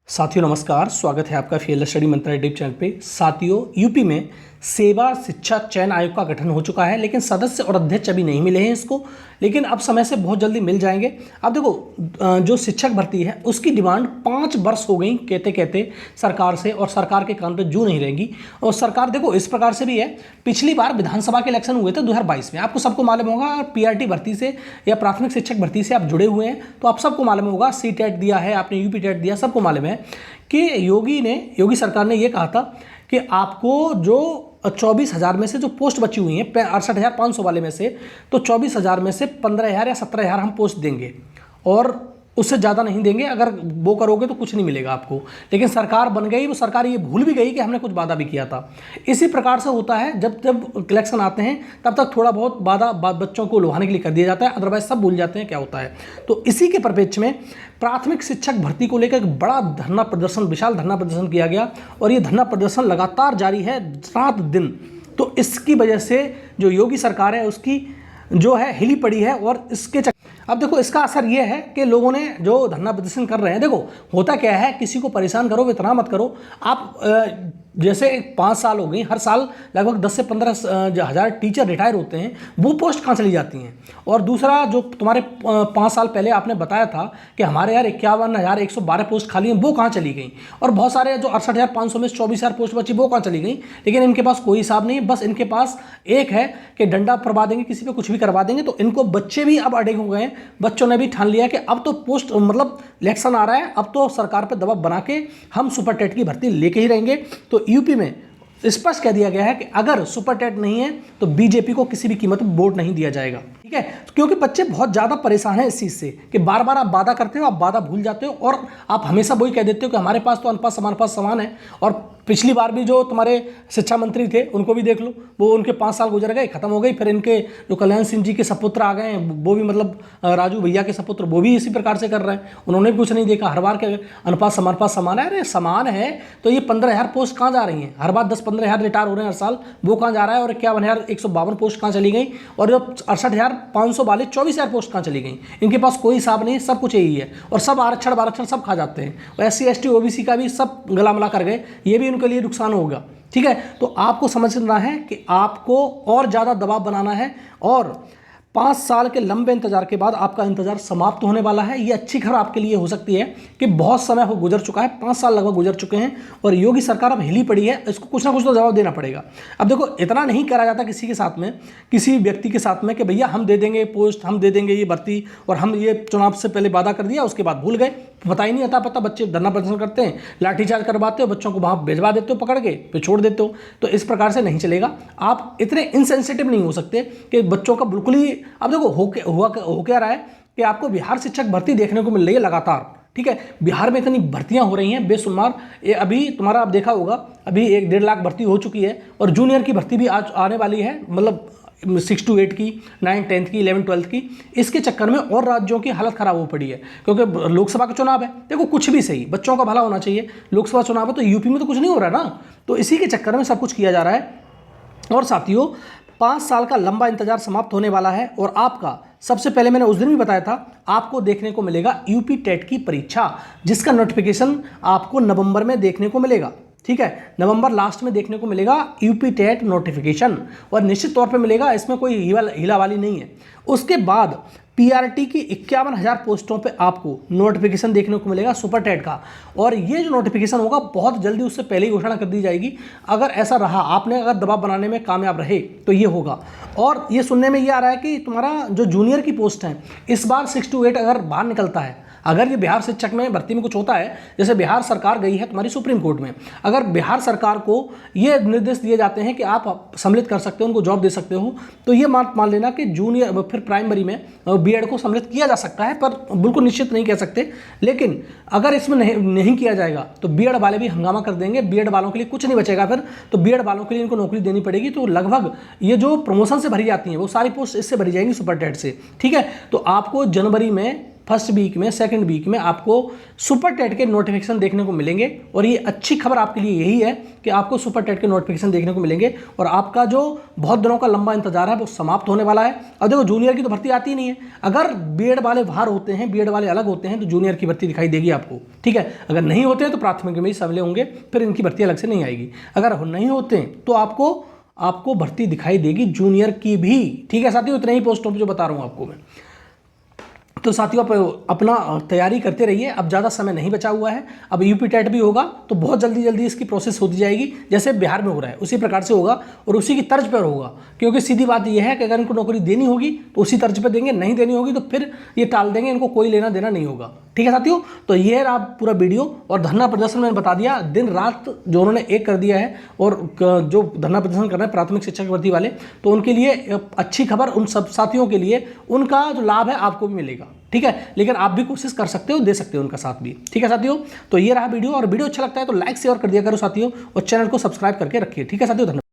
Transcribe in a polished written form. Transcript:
साथियों नमस्कार, स्वागत है आपका फीएलएस स्टडी मंत्रा यूट्यूब चैनल पे। साथियों, यूपी में सेवा शिक्षा चयन आयोग का गठन हो चुका है, लेकिन सदस्य और अध्यक्ष अभी नहीं मिले हैं इसको, लेकिन अब समय से बहुत जल्दी मिल जाएंगे। अब देखो, जो शिक्षक भर्ती है उसकी डिमांड 5 वर्ष हो गई कहते कहते सरकार से, और सरकार के कान पे जू नहीं रहेगी। और सरकार देखो इस प्रकार से भी है, पिछली बार विधानसभा के इलेक्शन हुए थे 2022 में, आपको सबको मालूम होगा। पीआरटी भर्ती से या प्राथमिक शिक्षक भर्ती से आप जुड़े हुए हैं तो आप सबको मालूम होगा, सी टेट दिया है आपने, यूपी टेट दिया, सबको मालूम है कि योगी सरकार ने ये कहा था कि आपको जो 24,000 में से जो पोस्ट बची हुई हैं 68,500 वाले में से, तो 24,000 में से 15,000 या 17,000 हम पोस्ट देंगे और उससे ज़्यादा नहीं देंगे। अगर वो करोगे तो कुछ नहीं मिलेगा आपको। लेकिन सरकार बन गई, वो सरकार ये भूल भी गई कि हमने कुछ वादा भी किया था। इसी प्रकार से होता है, जब जब इलेक्शन आते हैं तब तक थोड़ा बहुत वादा बच्चों को लुभाने के लिए कर दिया जाता है, अदरवाइज सब भूल जाते हैं क्या होता है। तो इसी के परिप्रेक्ष्य में प्राथमिक शिक्षक भर्ती को लेकर एक बड़ा धरना प्रदर्शन, विशाल धरना प्रदर्शन किया गया, और ये धरना प्रदर्शन लगातार जारी है 7 दिन। तो इसकी वजह से जो योगी सरकार है उसकी जो है हिली पड़ी है। और इसके अब देखो इसका असर ये है कि लोगों ने जो धरना प्रदर्शन कर रहे हैं, देखो होता क्या है, किसी को परेशान करो इतना मत करो आप। जैसे 5 साल हो गई, हर साल लगभग 10 से 15 हज़ार टीचर रिटायर होते हैं, वो पोस्ट कहाँ चली जाती हैं। और दूसरा, जो तुम्हारे 5 साल पहले आपने बताया था कि हमारे यार 51,112 पोस्ट खाली हैं, वो कहाँ चली गई। और बहुत सारे जो 68,500 में 24,000 पोस्ट बची, वो कहाँ चली गई। लेकिन इनके पास कोई हिसाब नहीं, बस इनके पास एक है कि डंडा करवा देंगे, किसी पे कुछ भी करवा देंगे। तो इनको बच्चे भी अब अड़े हो गए हैं, बच्चों ने भी ठान लिया कि अब तो पोस्ट मतलब इलेक्शन आ रहा है, अब तो सरकार पर दबाव बना के हम सुपर टेट की भर्ती लेके ही रहेंगे। तो यूपी में स्पष्ट कह दिया गया है कि अगर सुपर टेट नहीं है तो बीजेपी को किसी भी कीमत पर वोट नहीं दिया जाएगा, ठीक है। क्योंकि बच्चे बहुत ज़्यादा परेशान हैं इस चीज़ से कि बार बार आप वादा करते हो, आप वादा भूल जाते हो, और आप हमेशा वही कह देते हो कि हमारे पास तो अनुपात समान है। और पिछली बार भी जो तुम्हारे शिक्षा मंत्री थे उनको भी देख लो, वो उनके 5 साल गुजर गए, खत्म हो गई। फिर इनके जो कल्याण सिंह जी के सपुत्र आ गए हैं, वो भी मतलब राजू भैया के सपुत्र, वो भी इसी प्रकार से कर रहे हैं, उन्होंने भी कुछ नहीं देखा। हर बार के अनुपात समान है। अरे समान है तो ये 15,000 पोस्ट कहाँ जा रही हैं, हर बार 10-15,000 रिटायर हो रहे हैं हर साल, वो कहाँ जा रहा है। और 51,152 पोस्ट कहाँ चली गई, और जो 68,500 वाले 24,000 पोस्ट कहाँ चली गई। इनके पास कोई हिसाब नहीं, सब कुछ यही है। और सब आरक्षण सब खा जाते हैं, और SC ST OBC का भी सब गला मिला कर गए, ये भी उनके लिए नुकसान होगा, ठीक है। तो आपको समझना है कि आपको और ज़्यादा दबाव बनाना है, और 5 साल के लंबे इंतजार के बाद आपका इंतजार समाप्त होने वाला है। ये अच्छी खबर आपके लिए हो सकती है कि बहुत समय हो गुजर चुका है, 5 साल लगभग गुजर चुके हैं, और योगी सरकार अब हिली पड़ी है, इसको कुछ ना कुछ तो जवाब देना पड़ेगा। अब देखो, इतना नहीं करा जाता किसी के साथ में, किसी व्यक्ति के साथ में कि भैया हम दे देंगे पोस्ट, हम दे देंगे ये भर्ती, और हम ये चुनाव से पहले वादा कर दिया, उसके बाद भूल गए, पता ही नहीं आता। पता बच्चे धरना प्रदर्शन करते हैं, लाठीचार्ज करवाते हो, बच्चों को वहाँ भिजवा देते हो पकड़ के, फिर छोड़ देते हो। तो इस प्रकार से नहीं चलेगा। आप इतने इनसेंसिटिव नहीं हो सकते कि बच्चों का बिल्कुल ही। अब देखो हो क्या रहा है कि आपको बिहार शिक्षक भर्ती देखने को मिल रही है लगातार, ठीक है। बिहार में इतनी भर्तियां हो रही हैं बेशुमार। ये अभी तुम्हारा आप देखा होगा, अभी 1-1.5 लाख भर्ती हो चुकी है, और जूनियर की भर्ती भी आज आने वाली है, मतलब 6 to 8 की, 9, 10th की, 11, 12th की। इसके चक्कर में और राज्यों की हालत खराब हो पड़ी है, क्योंकि लोकसभा का चुनाव है। देखो कुछ भी सही, बच्चों का भला होना चाहिए। लोकसभा चुनाव है तो यूपी में तो कुछ नहीं हो रहा ना, तो इसी के चक्कर में सब कुछ किया जा रहा है। और साथियों, 5 साल का लंबा इंतजार समाप्त होने वाला है, और आपका सबसे पहले मैंने उस दिन भी बताया था, आपको देखने को मिलेगा यूपी टेट की परीक्षा, जिसका नोटिफिकेशन आपको नवंबर में देखने को मिलेगा, ठीक है। नवंबर लास्ट में देखने को मिलेगा यूपी टेट नोटिफिकेशन, और निश्चित तौर पे मिलेगा, इसमें कोई हिला वाली नहीं है। उसके बाद पीआरटी की 51,000 पोस्टों पे आपको नोटिफिकेशन देखने को मिलेगा सुपर टेट का, और ये जो नोटिफिकेशन होगा बहुत जल्दी, उससे पहले ही घोषणा कर दी जाएगी। अगर ऐसा रहा, आपने अगर दबाव बनाने में कामयाब रहे तो ये होगा। और ये सुनने में ये आ रहा है कि तुम्हारा जो जूनियर की पोस्ट है इस बार 6 to 8 अगर बाहर निकलता है, अगर ये बिहार शिक्षक में भर्ती में कुछ होता है, जैसे बिहार सरकार गई है तुम्हारी सुप्रीम कोर्ट में, अगर बिहार सरकार को ये निर्देश दिए जाते हैं कि आप सम्मिलित कर सकते हो, उनको जॉब दे सकते हो, तो ये मान लेना कि जूनियर फिर प्राइमरी में बीएड को सम्मिलित किया जा सकता है, पर बिल्कुल निश्चित नहीं कह सकते। लेकिन अगर इसमें नहीं किया जाएगा तो बीएड वाले भी हंगामा कर देंगे, बीएड वालों के लिए कुछ नहीं बचेगा फिर, तो बीएड वालों के लिए इनको नौकरी देनी पड़ेगी। तो लगभग ये जो प्रमोशन से भरी जाती हैं वो सारी पोस्ट इससे भरी जाएंगी सुपर टेट से, ठीक है। तो आपको जनवरी में फर्स्ट वीक में, सेकंड वीक में आपको सुपर टेट के नोटिफिकेशन देखने को मिलेंगे। और ये अच्छी खबर आपके लिए यही है कि आपको सुपर टेट के नोटिफिकेशन देखने को मिलेंगे और आपका जो बहुत दिनों का लंबा इंतजार है वो समाप्त होने वाला है। और देखो, जूनियर की तो भर्ती आती ही नहीं है। अगर बीएड वाले बाहर होते हैं, बीएड वाले अलग होते हैं, तो जूनियर की भर्ती दिखाई देगी आपको, ठीक है। अगर नहीं होते हैं तो प्राथमिक में ही सबले होंगे, फिर इनकी भर्ती अलग से नहीं आएगी। अगर नहीं होते हैं तो आपको भर्ती दिखाई देगी जूनियर की भी, ठीक है साथियों। इतने ही पोस्टों पे जो बता रहा हूं आपको मैं। तो साथियों आप अपना तैयारी करते रहिए, अब ज़्यादा समय नहीं बचा हुआ है। अब यूपी टेट भी होगा तो बहुत जल्दी जल्दी इसकी प्रोसेस होती जाएगी, जैसे बिहार में हो रहा है उसी प्रकार से होगा और उसी की तर्ज पर होगा। क्योंकि सीधी बात यह है कि अगर इनको नौकरी देनी होगी तो उसी तर्ज पर देंगे, नहीं देनी होगी तो फिर ये टाल देंगे, इनको कोई लेना देना नहीं होगा, ठीक है साथियों। तो ये रहा पूरा वीडियो। और धरना प्रदर्शन मैंने बता दिया, दिन रात जो उन्होंने एक कर दिया है। और जो धरना प्रदर्शन कर रहे हैं प्राथमिक शिक्षक भर्ती वाले, तो उनके लिए अच्छी खबर, उन सब साथियों के लिए उनका जो लाभ है आपको भी मिलेगा, ठीक है। लेकिन आप भी कोशिश कर सकते हो, दे सकते हो उनका साथ भी, ठीक है साथियों। तो ये रहा वीडियो, और वीडियो अच्छा लगता है तो लाइक शेयर कर दिया करो साथियों, और चैनल को सब्सक्राइब करके रखिए, ठीक है साथियों। धन्यवाद।